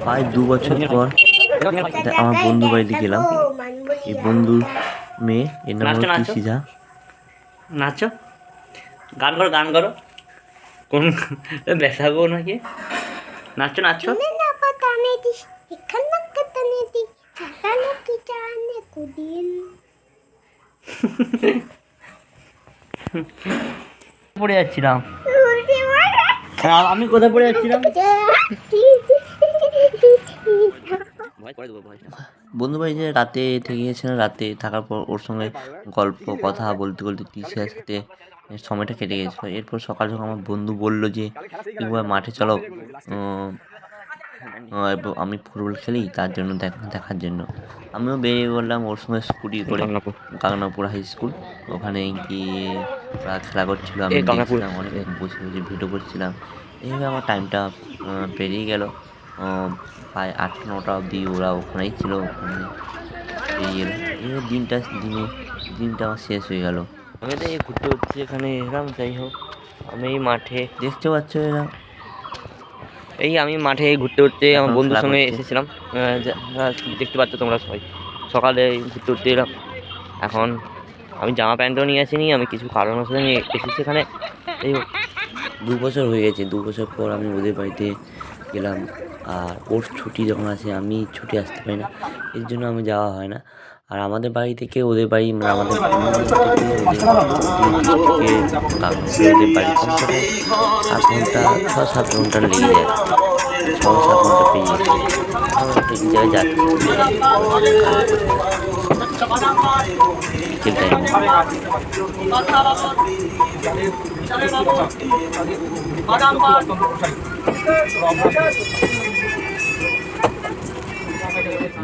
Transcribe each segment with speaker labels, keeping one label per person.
Speaker 1: প্রায় 2 বছর পর আমার বন্ধু বাড়িতে গেলাম। এই বন্ধুর মেয়ে, এর নাম হলো তিশিজা।
Speaker 2: নাচো, গান করো, গান করো, কোন ব্যথা গো নাকি? নাচো নাচো। পড়ে যাচ্ছিলাম আমি, কোথায় পড়ে যাচ্ছিলাম?
Speaker 1: বন্ধু বাড়িতে রাতে থেকে গেছিলাম। রাতে থাকার পর ওর সঙ্গে গল্প কথা বলতে বলতে তিশিজার সাথে সময়টা কেটে গেছিলো। এরপর সকাল সকাল আমার বন্ধু বললো যে একবার মাঠে চলো, আমি ফুটবল খেলি, তার জন্য দেখার জন্য আমিও বেরিয়ে পড়লাম ওর সঙ্গে স্কুটি করে। গাংনাপুর হাই স্কুল, ওখানে গিয়ে ওরা খেলা করছিলো, আমি দেখছিলাম, অনেক বসে বসে ভিডিও করছিলাম। এইভাবে আমার টাইমটা পেরিয়ে গেল। প্রায় 8-9টা অবধি ওরা ওখানেই ছিল, ওখানে পেরিয়ে গেলো। এইভাবে দিনটা আমার শেষ হয়ে গেল।
Speaker 2: আমি তো এই ঘুরতে ঘুরতে এখানে এলাম। যাই হোক, আমি এই মাঠে
Speaker 1: দেখতে পাচ্ছ এরা,
Speaker 2: আমি মাঠে ঘুরতে ঘুরতে আমার
Speaker 1: এখন
Speaker 2: বন্ধুর
Speaker 1: খেলা
Speaker 2: সঙ্গে
Speaker 1: করছে।
Speaker 2: এসেছিলাম। দেখতে পাচ্ছ তোমরা সবাই, সকালে ঘুরতে ঘুরতে এলাম। এখন আমি জামা প্যান্টও নিয়ে আসিনি, আমি কিছু কারণবশত নিয়ে এসেছি এখানে। এই
Speaker 1: 2 বছর হয়ে গেছে, 2 বছর পর আমি ওদের বাড়িতে গেলাম। আর ওর ছুটি যখন আসে আমি ছুটি আসতে পারি না, এর জন্য আমি যাওয়া হয় না। আর আমাদের বাড়ি থেকে ওদের বাড়ি, মানে আমাদের থেকে ওদের ডিস্ট্রিক্টে গাংনাপুরে ওদের বাড়ি কমসে কম 8 ঘন্টা, 6-7 ঘন্টা লেগে যায়। 6-7 ঘন্টা পেরিয়ে গেছে। এখন এই জায়গায় যাচ্ছি বিকেল টাইমে।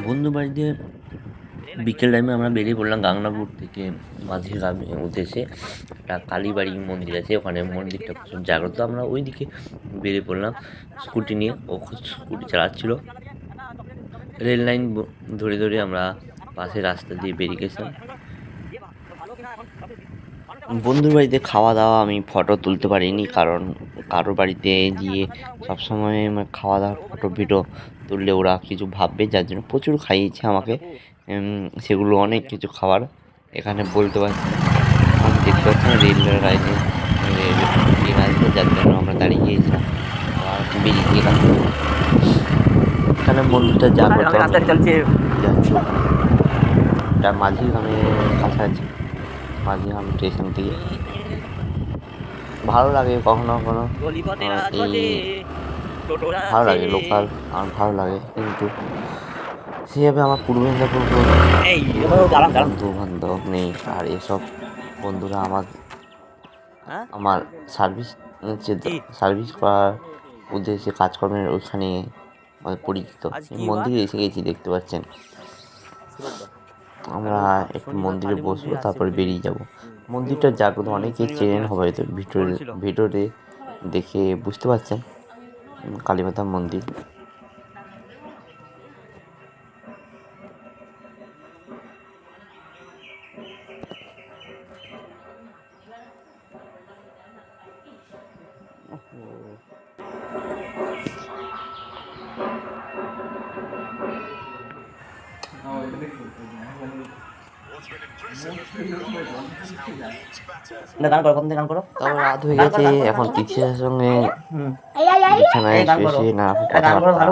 Speaker 1: বন্ধু বাড়িতে বিকেল টাইমে আমরা বেরিয়ে পড়লাম গাংনাপুর থেকে মাঝির গ্রামে উদ্দেশ্যে। একটা কালীবাড়ি মন্দির আছে, ওখানে মন্দিরটা প্রচুর জাগ্রত। আমরা ওই দিকে বেরিয়ে পড়লাম স্কুটি নিয়ে। ও স্কুটি চালাচ্ছিল। রেল লাইন ধরে ধরে আমরা পাশের রাস্তা দিয়ে বেরিয়ে গেছিলাম। বন্ধুর বাড়িতে খাওয়া দাওয়া আমি ফটো তুলতে পারিনি, কারণ কারোর বাড়িতে গিয়ে সবসময় খাওয়া দাওয়ার ফটো ভিডিও তুললে ওরা কিছু ভাববে, যার জন্য প্রচুর খাইয়েছে আমাকে। সেগুলো অনেক কিছু খাবার এখানে বলতে পারছি। আমি দেখতে পাচ্ছি না, রেল লাইনে ট্রেন আসবে, যার জন্য আমরা দাঁড়িয়ে গিয়েছিলাম আর বেরিয়ে গেলাম। এখানে মন্দিরটা জাগ্রত যাচ্ছি ওখানে। এটা মাঝিগ্রামের কাছাকাছি, মাঝিগ্রাম স্টেশন থেকে। ভালো লাগে কখনো কখনো, ভালো লাগে লোকাল, আমার ভালো লাগে। কিন্তু সেভাবে আমার পূর্ব মেদিনীপুর বন্ধু বান্ধব নেই। আর এসব বন্ধুরা আমার সার্ভিস করার উদ্দেশ্যে কাজকর্মের ওইখানে আমাদের পরিচিত। মন্দিরে এসে গেছি, দেখতে পাচ্ছেন। আমরা একটু মন্দিরে বসবো, তারপরে বেরিয়ে যাব। মন্দিরটা জাগ্রত, অনেকে চেনেন হবে হয়তো, ভিডিওতে দেখে বুঝতে পারছেন, কালীমাতা মন্দির।
Speaker 2: গান করো, কোন গান করো।
Speaker 1: তারপর রাত হয়ে গেছে, এখন তিথির সঙ্গে বিছানায় শুয়ে নানা কথাবার্তা,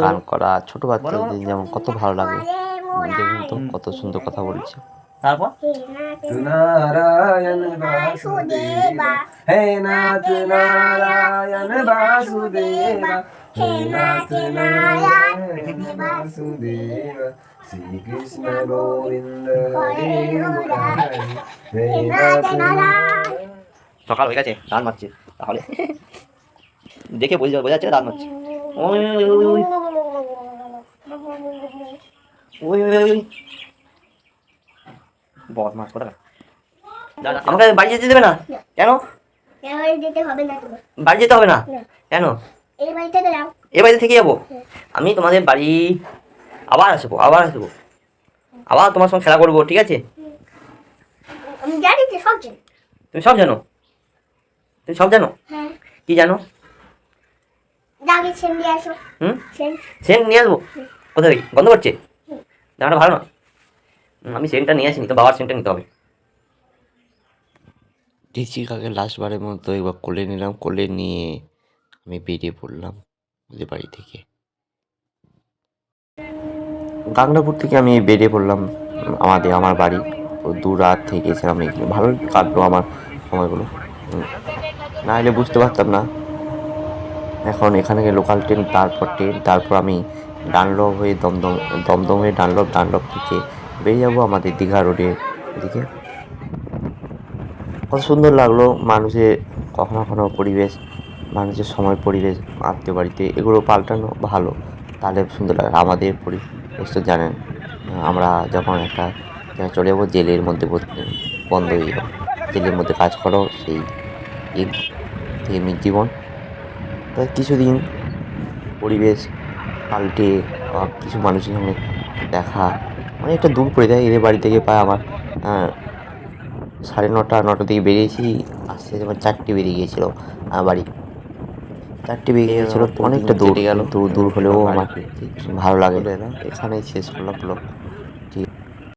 Speaker 1: গান করা। ছোট বাচ্চাদের যেমন কত ভালো লাগে, দেখুন তো কত সুন্দর কথা বলছে।
Speaker 2: তারপর
Speaker 3: নারায়ণ বাসুদেবা, হে নাথ নারায়ণ বাসুদেবা, হে নাথ নারায়ণ বাসুদেবা, শ্রীকৃষ্ণ গোবিন্দ হরে মুরারি, হে নাথ নারায়ণ।
Speaker 2: সকাল হয়ে গেছে, গান মারছে, তাহলে দেখে বোঝা যাচ্ছে গান মারছে। ওই ওই ওই ওই ওই ওই বদমাস কোথাকার। আমাকে বাড়ি যেতে দেবে না কেন? বাড়ি যেতে হবে না কেন? এই বাড়িতে থেকে যাবো আমি। তোমাদের বাড়ি আবার আসবো, আবার তোমার সঙ্গে খেলা করবো, ঠিক আছে? তুমি সব জানো? কি জানো?
Speaker 4: যাকে সেন্ডি আসো
Speaker 2: হুম
Speaker 4: সেন্ড
Speaker 2: সেন্ট নিয়ে আসবো কোথা থেকে গন্ধ করছে জামাটা ভালো না আমি সেন্টটা নিয়ে আসিনি তো বাবার সেন্টটা নিতে হবে
Speaker 1: ঋষিকাকে লাস্টবারের মতো একবার কোলে নিলাম, কোলে নিয়ে আমি বেরিয়ে পড়লাম ওদের বাড়ি থেকে। গাংনাপুর থেকে আমি বেরিয়ে পড়লাম আমার বাড়ি। তো দু রাত থেকেছিলাম এখানে, ভালোই কাটলো আমার সময়গুলো। না হলে বুঝতে পারতাম না। এখন এখানে লোকাল ট্রেন, তারপর আমি ডানলপ হয়ে দমদম হয়ে ডানলপ থেকে বেরিয়ে যাবো আমাদের দীঘা রোডের দিকে। কত সুন্দর লাগলো মানুষের কখনো কখনো পরিবেশ, মানুষের সময়, পরিবেশ, আত্মীয় বাড়িতে এগুলো পাল্টানো ভালো, তাহলে সুন্দর লাগে। আমাদের পরিবেশ তো জানেন, আমরা যখন চলে যাবো জেলের মধ্যে বন্ধ হয়ে যাবো, জেলের মধ্যে কাজ করো, সেই এমনি জীবন। তাই কিছুদিন পরিবেশ পাল্টে কিছু মানুষের সঙ্গে দেখা, অনেকটা দূর পড়ে যায় এদের বাড়ি থেকে। প্রায় আমার 9:30 দিকে বেরিয়েছি, আসতে আমার 4টে বেরিয়ে গিয়েছিলো বাড়ি, 4টে বেরিয়ে গিয়েছিলো, অনেকটা দূর। কিন্তু দূর হলেও আমার ভালো লাগে। এখানেই শেষ করলাম ব্লগ।